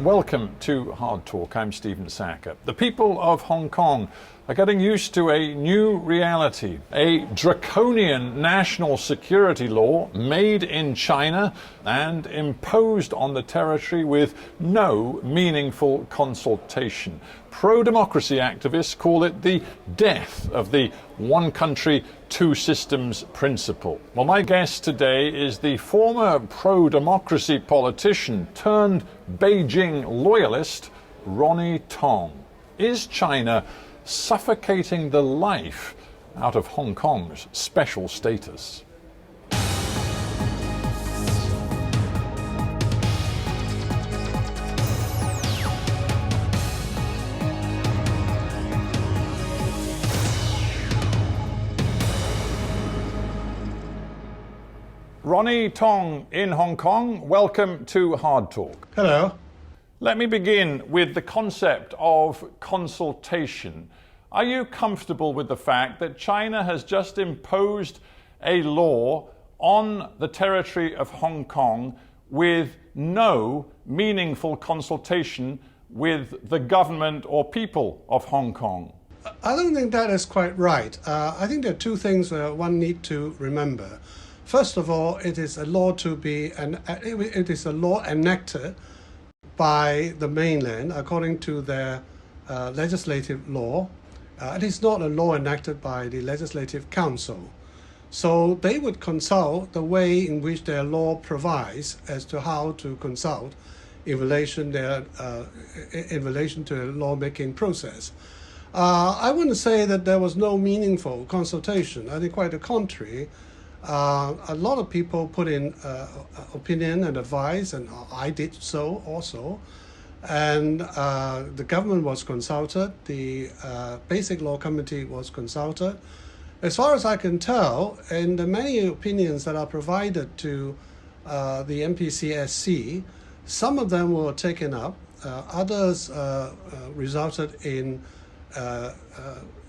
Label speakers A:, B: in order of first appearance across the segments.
A: Welcome to Hard Talk. I'm Stephen Sackur. The people of Hong Kong are getting used to a new reality, a draconian national security law made in China and imposed on the territory with no meaningful consultation. Pro-democracy activists call it the death of the one country, two systems principle. Well, my guest today is the former pro-democracy politician turned Beijing loyalist, Ronny Tong. Is China suffocating the life out of Hong Kong's special status? Ronny Tong in Hong Kong, welcome to Hard Talk.
B: Hello.
A: Let me begin with the concept of consultation. Are you comfortable with the fact that China has just imposed a law on the territory of Hong Kong with no meaningful consultation with the government or people of Hong Kong?
B: I don't think that is quite right. I think there are two things one need to remember. First of all, it is a law it is a law enacted by the mainland according to their legislative law. It is not a law enacted by the Legislative Council. So they would consult the way in which their law provides as to how to consult in relation to the lawmaking process. I wouldn't say that there was no meaningful consultation. I think quite the contrary. A lot of people put in opinion and advice, and I did so also. And the government was consulted, the Basic Law Committee was consulted. As far as I can tell, in the many opinions that are provided to the MPCSC, some of them were taken up, others resulted in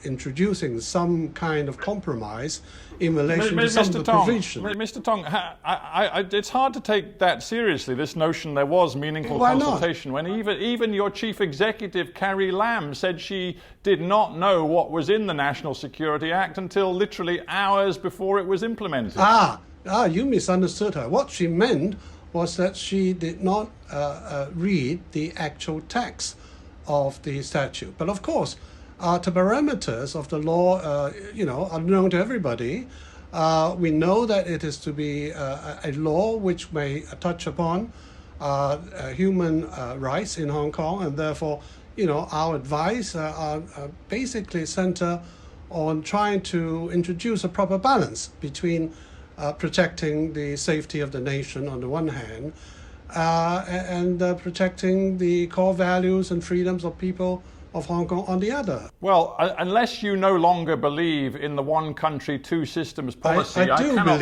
B: introducing some kind of compromise in relation to some of the provisions.
A: Mr. Tong, it's hard to take that seriously, this notion there was meaningful consultation, when even your chief executive, Carrie Lam, said she did not know what was in the National Security Act until literally hours before it was implemented.
B: You misunderstood her. What she meant was that she did not read the actual text of the statute. But of course, the parameters of the law, are known to everybody. We know that it is to be a law which may touch upon human rights in Hong Kong, and therefore, our advice are basically center on trying to introduce a proper balance between protecting the safety of the nation on the one hand, and protecting the core values and freedoms of people of Hong Kong on the other.
A: Well, unless you no longer believe in the one country, two systems policy, I cannot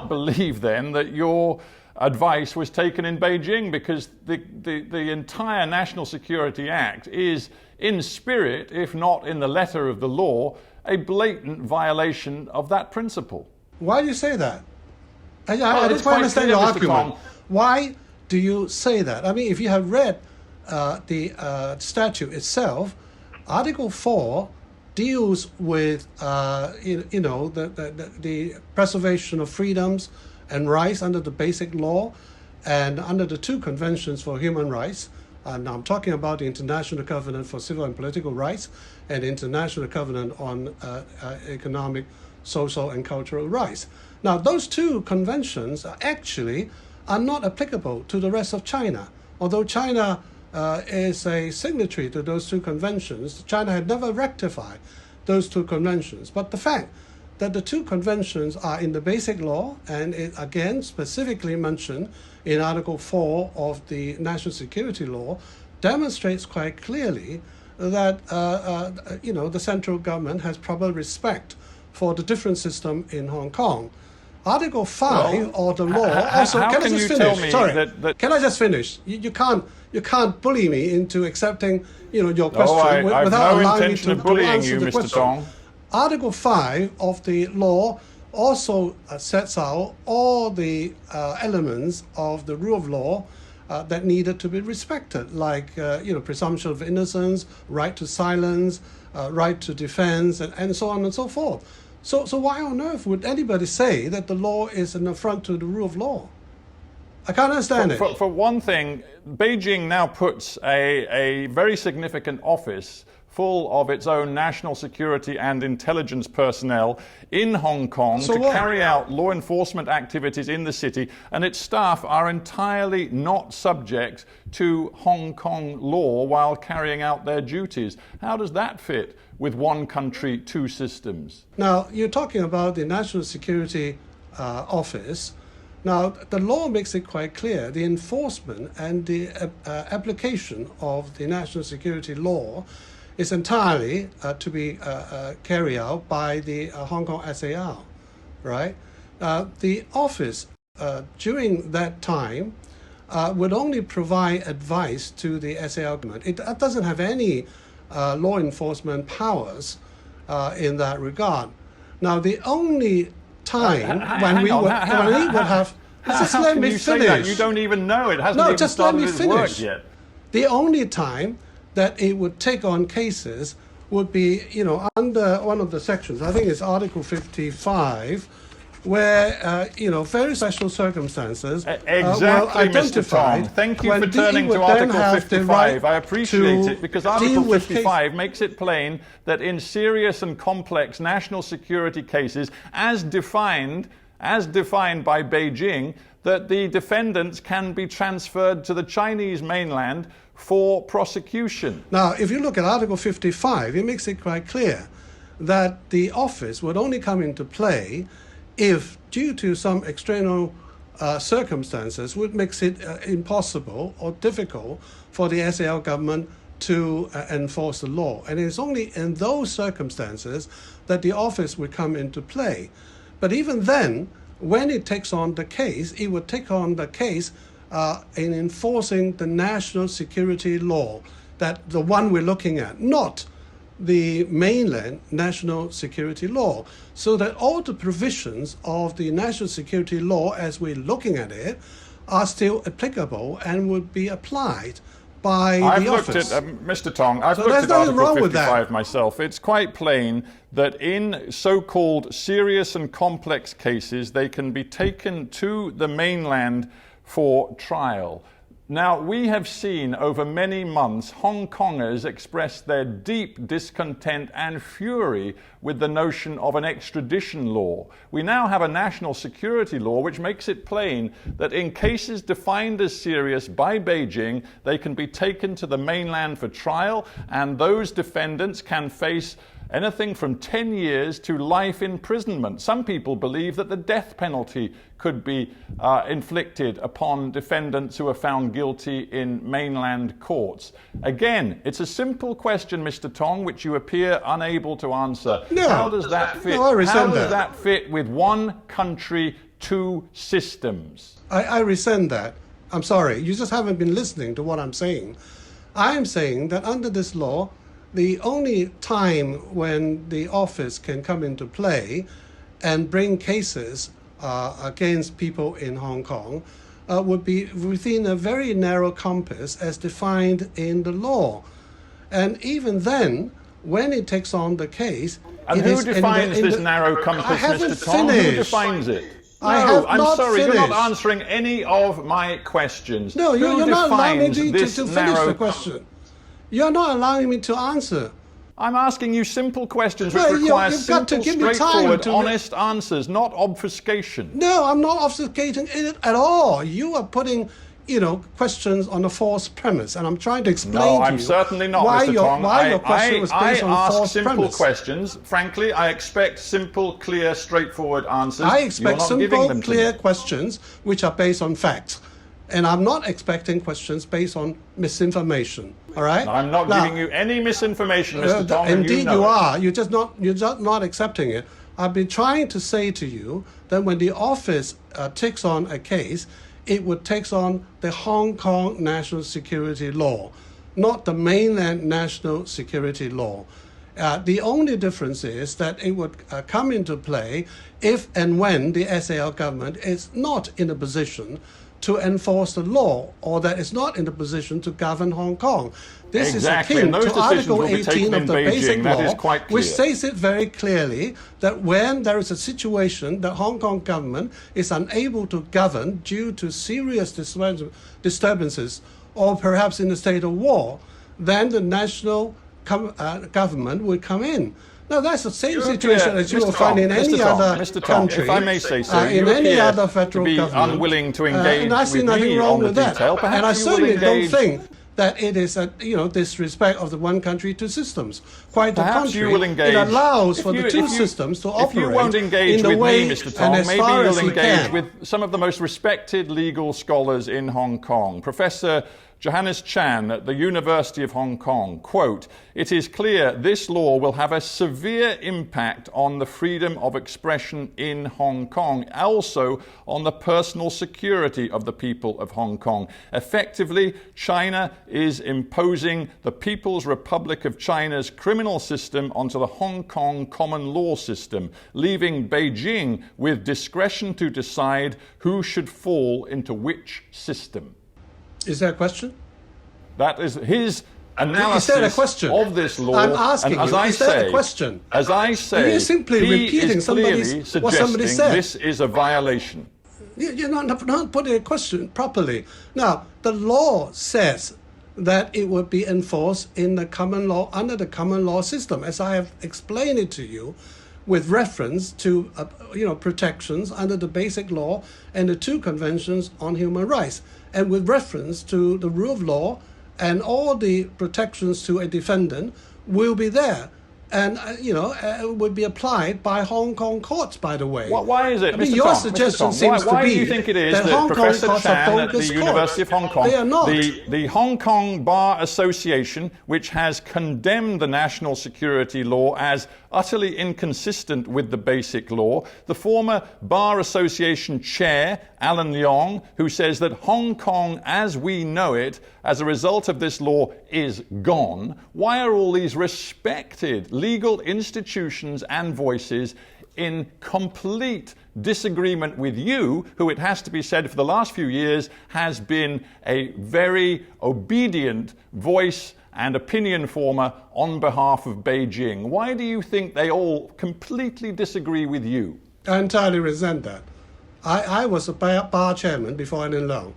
A: believe then that your advice was taken in Beijing, because the entire National Security Act is, in spirit, if not in the letter of the law, a blatant violation of that principle.
B: Why do you say that? I don't quite understand your argument. Why do you say that? I mean, if you have read the statute itself, Article 4 deals with the preservation of freedoms and rights under the Basic Law and under the two conventions for human rights. And I'm talking about the International Covenant for Civil and Political Rights and the International Covenant on Economic, Social and Cultural Rights. Now, those two conventions are not applicable to the rest of China. Although China is a signatory to those two conventions, China had never ratified those two conventions. But the fact that the two conventions are in the Basic Law, and it again specifically mentioned in Article 4 of the National Security Law, demonstrates quite clearly that the central government has proper respect for the different system in Hong Kong. Article 5 of the law also... Can I just finish? Sorry. Can I just finish? You can't bully me into accepting your question without allowing me to answer the question. Mr. Tong. Article 5 of the law also sets out all the elements of the rule of law that needed to be respected, like presumption of innocence, right to silence, right to defense, and so on and so forth. So why on earth would anybody say that the law is an affront to the rule of law? I can't understand it.
A: For one thing, Beijing now puts a very significant office full of its own national security and intelligence personnel in Hong Kong to carry out law enforcement activities in the city, and its staff are entirely not subject to Hong Kong law while carrying out their duties. How does that fit with one country, two systems?
B: Now, you're talking about the National Security Office. Now, the law makes it quite clear the enforcement and the application of the national security law is entirely to be carried out by the Hong Kong SAR, right? The office during that time would only provide advice to the SAR government. It doesn't have any law enforcement powers in that regard. Now, the only time when we would have... Just let me finish.
A: You don't even know. It hasn't even started its work yet.
B: The only time that it would take on cases would be, under one of the sections, I think it's Article 55, where, very special circumstances
A: exactly, Mr. Tong. Thank you for turning to Article 55. I appreciate it, because Article 55 makes it plain that in serious and complex national security cases, as defined by Beijing, that the defendants can be transferred to the Chinese mainland for prosecution.
B: Now, if you look at Article 55, it makes it quite clear that the office would only come into play if, due to some external circumstances, would makes it impossible or difficult for the SAR government to enforce the law. And it's only in those circumstances that the office would come into play. But even then, when it takes on the case, it would take on the case in enforcing the national security law, that the one we're looking at, not the mainland national security law, so that all the provisions of the national security law as we're looking at it are still applicable and would be applied by the office.
A: Mr. Tong, I've looked at Article 55 myself. It's quite plain that in so-called serious and complex cases, they can be taken to the mainland for trial. Now, we have seen over many months Hong Kongers express their deep discontent and fury with the notion of an extradition law. We now have a national security law which makes it plain that in cases defined as serious by Beijing, they can be taken to the mainland for trial, and those defendants can face anything from 10 years to life imprisonment. Some people believe that the death penalty could be inflicted upon defendants who are found guilty in mainland courts. Again, it's a simple question, Mr. Tong, which you appear unable to answer.
B: No.
A: How does that fit?
B: No,
A: How does that fit with one country, two systems?
B: I resent that. I'm sorry, you just haven't been listening to what I'm saying. I am saying that under this law, the only time when the office can come into play and bring cases against people in Hong Kong would be within a very narrow compass as defined in the law. And even then, when it takes on the case...
A: And who defines this narrow compass, Mr. Tong? Who defines it?
B: No,
A: I'm sorry,
B: finished.
A: You're not answering any of my questions.
B: No, you're not allowing me to finish
A: narrow
B: the question. You're not allowing me to answer.
A: I'm asking you simple questions which require simple, straightforward, honest answers, not obfuscation.
B: No, I'm not obfuscating it at all. You are putting, questions on a false premise, and I'm trying to explain to you.
A: No, I'm certainly not, Mr. Tong.
B: Why your question was based on a false premise. I ask simple
A: questions. Frankly, I expect simple, clear, straightforward answers.
B: I expect simple, clear questions which are based on facts. And I'm not expecting questions based on misinformation. All right?
A: I'm not giving you any misinformation, Mr. Tong.
B: Indeed, you are. You're just not accepting it. I've been trying to say to you that when the office takes on a case, it would take on the Hong Kong national security law, not the mainland national security law. The only difference is that it would come into play if and when the SAR government is not in a position to enforce the law, or that is not in the position to govern Hong Kong. This
A: Exactly.
B: is akin
A: And those
B: to Article
A: decisions will be
B: 18
A: taken
B: of
A: in
B: the
A: Beijing.
B: Basic
A: That
B: Law,
A: is quite clear.
B: which states it very clearly that when there is a situation that Hong Kong government is unable to govern due to serious disturbances or perhaps in a state of war, then the national government would come in. Now, that's the same situation as you will find in any other country,
A: if I may say so,
B: in any other federal
A: to be
B: government.
A: unwilling to engage
B: and I see
A: with
B: nothing
A: me
B: wrong
A: on the
B: with that.
A: detail. Perhaps
B: And I
A: you will
B: certainly don't
A: engage-
B: think that it is a disrespect of the one country, two systems. Quite the
A: Perhaps
B: contrary.
A: you will engage.
B: It allows for
A: If
B: the
A: you-
B: two
A: if you-
B: systems to
A: If
B: operate
A: you won't engage
B: in the
A: with
B: way
A: me, Mr.
B: and
A: Tong,
B: as
A: maybe
B: far as
A: you'll
B: you
A: engage
B: can.
A: with some of the most respected legal scholars in Hong Kong. Professor Johannes Chan at the University of Hong Kong, quote, "It is clear this law will have a severe impact on the freedom of expression in Hong Kong, also on the personal security of the people of Hong Kong. Effectively, China is imposing the People's Republic of China's criminal system onto the Hong Kong common law system, leaving Beijing with discretion to decide who should fall into which system."
B: Is that a question?
A: That is his analysis
B: Is that a question?
A: of this law.
B: I'm asking
A: and as
B: you,
A: I
B: is that a
A: say,
B: question?
A: As I say,
B: You're simply
A: he
B: repeating
A: is clearly
B: what somebody
A: suggesting
B: said.
A: this is a violation.
B: You're not putting a question properly. Now, the law says that it would be enforced in the common law, under the common law system, as I have explained it to you, with reference to protections under the Basic Law and the two conventions on human rights, and with reference to the rule of law and all the protections to a defendant will be there. And, would be applied by Hong Kong courts, by the way.
A: Why is it,
B: I mean,
A: Mr.
B: your
A: Tong,
B: suggestion
A: Mr. Tong,
B: seems
A: why
B: to be
A: do you think it is
B: that
A: that
B: Hong Kong
A: Professor
B: courts are
A: Chan at the
B: bogus
A: University of
B: courts?
A: Hong Kong,
B: They are not.
A: the Hong Kong Bar Association, which has condemned the national security law as utterly inconsistent with the Basic Law, the former Bar Association chair, Alan Leong, who says that Hong Kong as we know it, as a result of this law, is gone. Why are all these respected legal institutions and voices in complete disagreement with you, who, it has to be said, for the last few years has been a very obedient voice and opinion former on behalf of Beijing? Why do you think they all completely disagree with you?
B: I entirely resent that. I was a bar chairman before Alan Leong,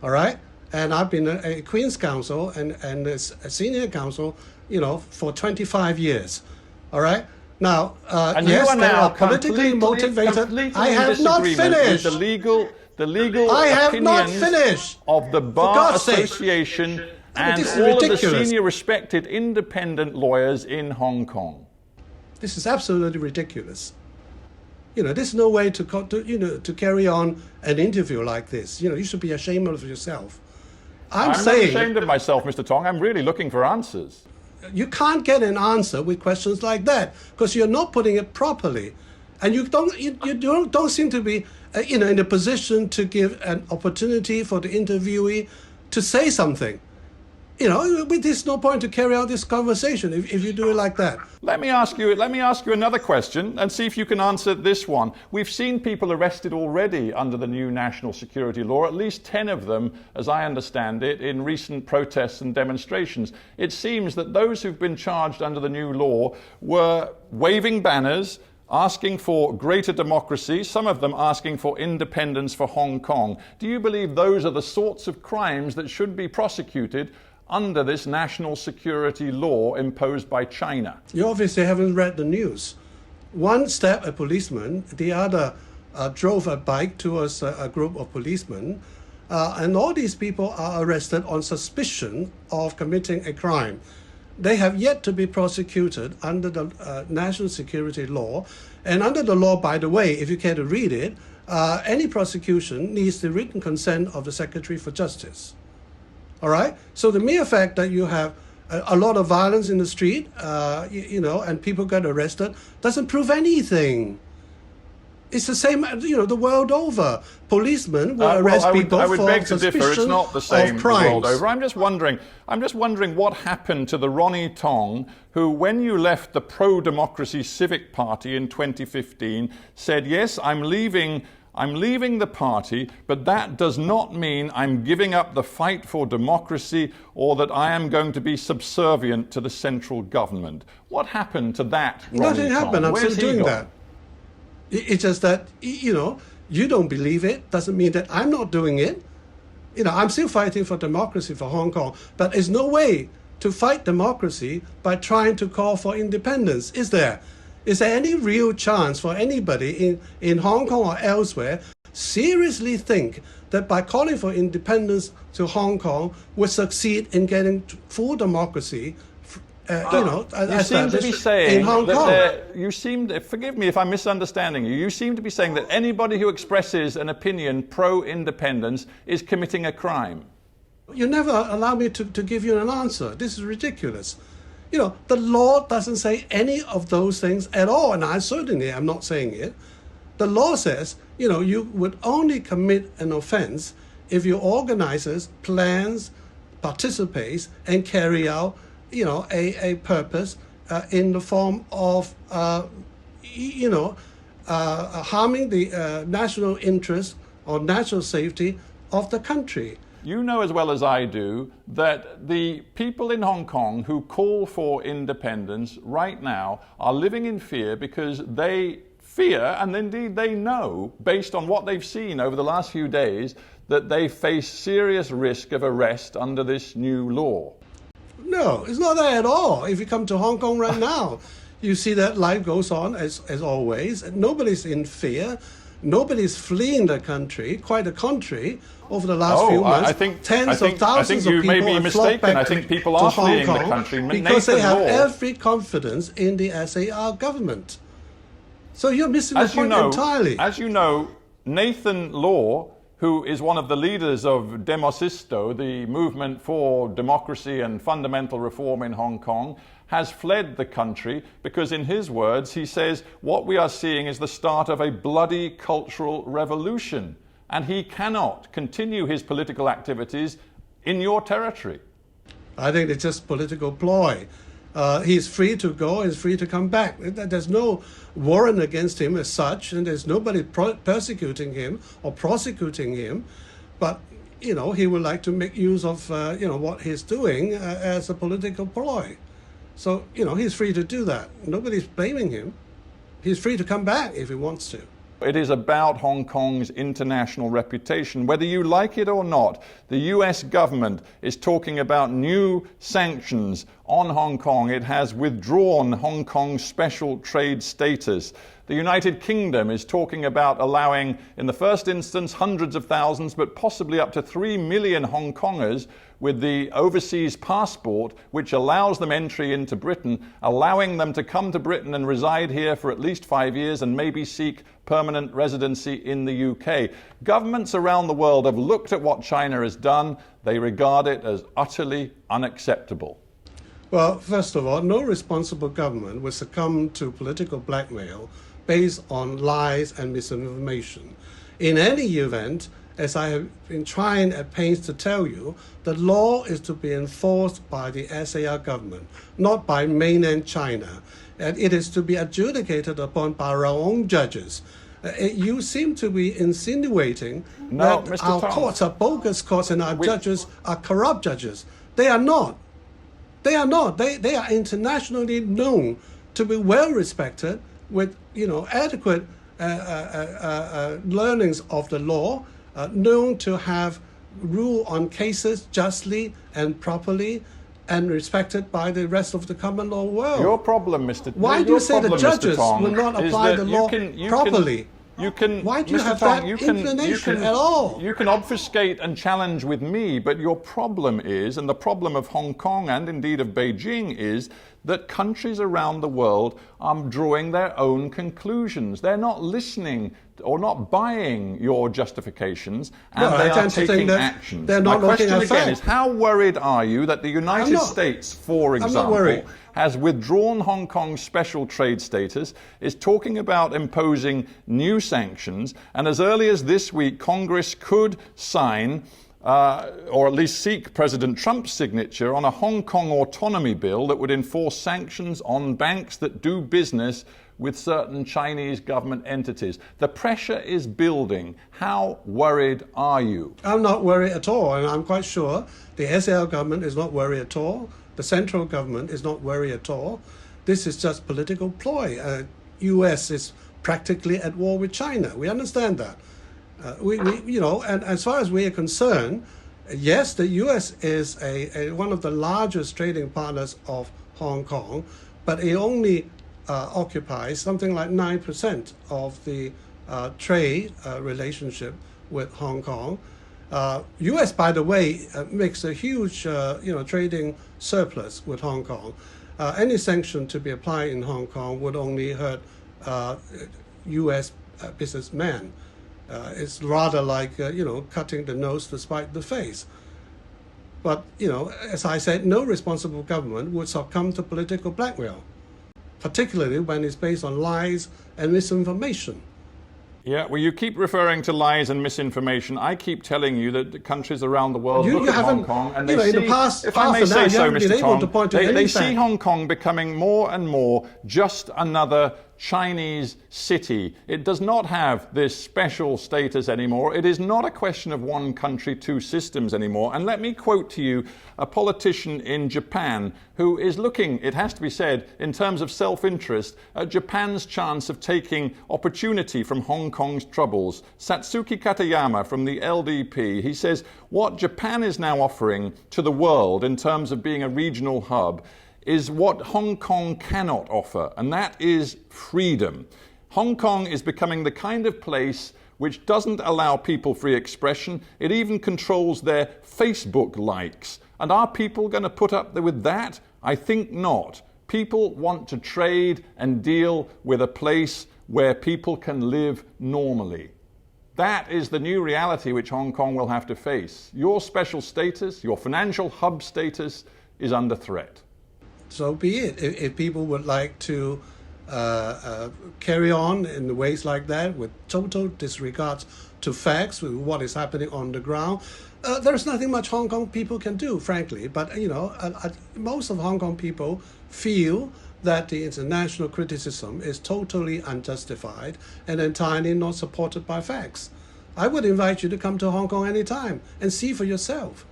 B: all right? And I've been a Queen's Counsel and a senior counsel, for 25 years, all right? Now,
A: And
B: yes,
A: you are
B: they
A: now
B: are politically motivated.
A: completely
B: I
A: in
B: have not
A: disagreement with
B: finished.
A: the legal
B: I have not
A: opinions
B: finished.
A: of the
B: For
A: Bar
B: God's sake.
A: Association
B: I mean,
A: and
B: this is
A: all of the
B: ridiculous.
A: senior respected independent lawyers in Hong Kong.
B: This is absolutely ridiculous. There's no way to carry on an interview like this. You should be ashamed of yourself. I'm
A: not
B: saying
A: ashamed of myself, Mr. Tong. I'm really looking for answers.
B: you can't get an answer with questions like that because you're not putting it properly, and you don't seem to be in a position to give an opportunity for the interviewee to say something. There's no point to carry out this conversation if you do it like that.
A: Let me ask you another question and see if you can answer this one. We've seen people arrested already under the new national security law, at least 10 of them, as I understand it, in recent protests and demonstrations. It seems that those who've been charged under the new law were waving banners, asking for greater democracy, some of them asking for independence for Hong Kong. Do you believe those are the sorts of crimes that should be prosecuted under this national security law imposed by China?
B: You obviously haven't read the news. One stabbed a policeman, the other drove a bike towards a group of policemen, and all these people are arrested on suspicion of committing a crime. They have yet to be prosecuted under the national security law. And under the law, by the way, if you care to read it, any prosecution needs the written consent of the Secretary for Justice. All right? So the mere fact that you have a lot of violence in the street, and people get arrested, doesn't prove anything. It's the same, the world over. Policemen will arrest people
A: I would
B: for
A: beg to differ. It's
B: suspicion
A: not the same
B: of
A: the world
B: crimes.
A: over. I'm just wondering what happened to the Ronny Tong, who, when you left the pro-democracy Civic Party in 2015, said, yes, I'm leaving I'm leaving the party, but that does not mean I'm giving up the fight for democracy or that I am going to be subservient to the central government. What happened to that, Ronnie
B: Nothing
A: Tong?
B: happened. I'm
A: Where's
B: still
A: he
B: doing
A: gone?
B: that. It's just that, you don't believe it, doesn't mean that I'm not doing it. I'm still fighting for democracy for Hong Kong, but there's no way to fight democracy by trying to call for independence, is there? Is there any real chance for anybody in Hong Kong or elsewhere seriously think that by calling for independence to Hong Kong would succeed in getting full democracy?
A: You seem to be saying
B: in Hong Kong.
A: Forgive me if I'm misunderstanding you. You seem to be saying that anybody who expresses an opinion pro-independence is committing a crime.
B: You never allow me to give you an answer. This is ridiculous. The law doesn't say any of those things at all, and I certainly am not saying it. The law says, you would only commit an offense if your organizers plans, participates, and carry out a purpose in the form of, harming the national interest or national safety of the country.
A: You know as well as I do that the people in Hong Kong who call for independence right now are living in fear because they fear, and indeed they know, based on what they've seen over the last few days, that they face serious risk of arrest under this new law.
B: No, it's not that at all. If you come to Hong Kong right now, you see that life goes on as always. Nobody's in fear. Nobody's fleeing the country. Quite the contrary. Over the last few months, tens of thousands of people have flocked back to Hong Kong because they have every confidence in the SAR government. So you're missing the point entirely.
A: As you know, Nathan Law, who is one of the leaders of Demosisto, the movement for democracy and fundamental reform in Hong Kong, has fled the country because, in his words, he says, what we are seeing is the start of a bloody cultural revolution, and he cannot continue his political activities in your territory.
B: I think it's just political ploy. He's free to go, he's free to come back. There's no warrant against him as such, and there's nobody persecuting him or prosecuting him. But, he would like to make use of, what he's doing as a political ploy. So, he's free to do that. Nobody's blaming him. He's free to come back if he wants to.
A: It is about Hong Kong's international reputation. Whether you like it or not, the US government is talking about new sanctions on Hong Kong. It has withdrawn Hong Kong's special trade status. The United Kingdom is talking about allowing, in the first instance, hundreds of thousands, but possibly up to 3 million Hong Kongers with the overseas passport, which allows them entry into Britain, allowing them to come to Britain and reside here for at least 5 years and maybe seek permanent residency in the UK. Governments around the world have looked at what China has done. They regard it as utterly unacceptable.
B: Well, first of all, no responsible government will succumb to political blackmail based on lies and misinformation. In any event, as I have been trying at pains to tell you, the law is to be enforced by the SAR government, not by mainland China. And it is to be adjudicated upon by our own judges. You seem to be insinuating that
A: Mr.
B: our
A: Tong,
B: courts are bogus courts and our judges are corrupt judges. They are not. They are not. They are internationally known to be well respected with adequate learnings of the law, known to have rule on cases justly and properly and respected by the rest of the common law world.
A: Your problem, Mr.
B: Why do you say the judges will not apply the law properly? Why do you have that inclination at all?
A: You can obfuscate and challenge with me, but your problem is, and the problem of Hong Kong and indeed of Beijing is, that countries around the world are drawing their own conclusions. They're not listening or not buying your justifications, and they are taking action. My question again is, how worried are you that the United States, for example, has withdrawn Hong Kong's special trade status, is talking about imposing new sanctions, and as early as this week, Congress could sign or at least seek President Trump's signature on a Hong Kong autonomy bill that would enforce sanctions on banks that do business with certain Chinese government entities. The pressure is building. How worried are you?
B: I'm not worried at all, and I'm quite sure the SAR government is not worried at all. The central government is not worried at all. This is just political ploy. U.S. is practically at war with China. We understand that. And as far as we are concerned, yes, the U.S. is one of the largest trading partners of Hong Kong, but it only occupies something like 9% of the trade relationship with Hong Kong. U.S., by the way, makes a huge trading surplus with Hong Kong. Any sanction to be applied in Hong Kong would only hurt U.S. businessmen. It's rather like cutting the nose to spite the face. But as I said, no responsible government would succumb to political blackmail, particularly when it's based on lies and misinformation.
A: Yeah, well, you keep referring to lies and misinformation. I keep telling you that the countries around the world look at Hong Kong and they see,
B: in the past,
A: if I may say so, Mr. Tong, they see
B: anything.
A: Hong Kong becoming more and more just another Chinese city. It does not have this special status anymore. It is not a question of one country, two systems anymore. And let me quote to you a politician in Japan who is looking, it has to be said, in terms of self-interest, at Japan's chance of taking opportunity from Hong Kong's troubles. Satsuki Katayama from the LDP, he says, what Japan is now offering to the world in terms of being a regional hub is what Hong Kong cannot offer, and that is freedom. Hong Kong is becoming the kind of place which doesn't allow people free expression. It even controls their Facebook likes. And are people going to put up with that? I think not. People want to trade and deal with a place where people can live normally. That is the new reality which Hong Kong will have to face. Your special status, your financial hub status, is under threat.
B: So be it. If people would like to carry on in ways like that with total disregard to facts, with what is happening on the ground, there's nothing much Hong Kong people can do, frankly. But, most of Hong Kong people feel that the international criticism is totally unjustified and entirely not supported by facts. I would invite you to come to Hong Kong anytime and see for yourself.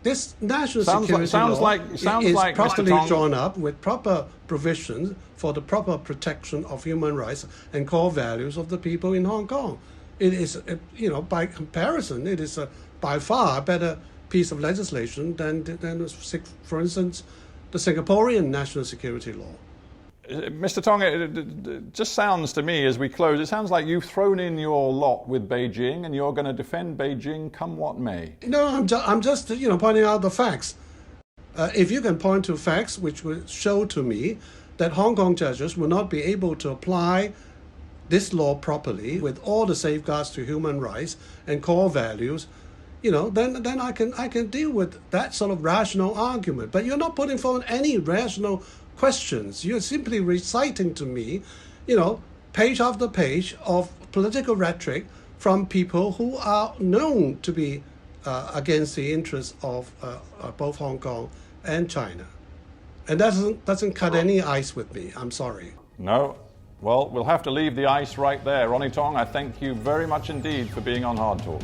B: This national security law is properly drawn up with proper provisions for the proper protection of human rights and core values of the people in Hong Kong. It is, by comparison, it is by far a better piece of legislation than, for instance, the Singaporean national security law.
A: Mr. Tong, it just sounds to me as we close, it sounds like you've thrown in your lot with Beijing and you're going to defend Beijing come what may.
B: No, I'm just pointing out the facts. If you can point to facts which would show to me that Hong Kong judges will not be able to apply this law properly with all the safeguards to human rights and core values, then I can deal with that sort of rational argument. But you're not putting forward any rational questions. You're simply reciting to me, page after page of political rhetoric from people who are known to be against the interests of both Hong Kong and China. And that doesn't cut any ice with me. I'm sorry.
A: No. Well, we'll have to leave the ice right there. Ronny Tong, I thank you very much indeed for being on Hard Talk.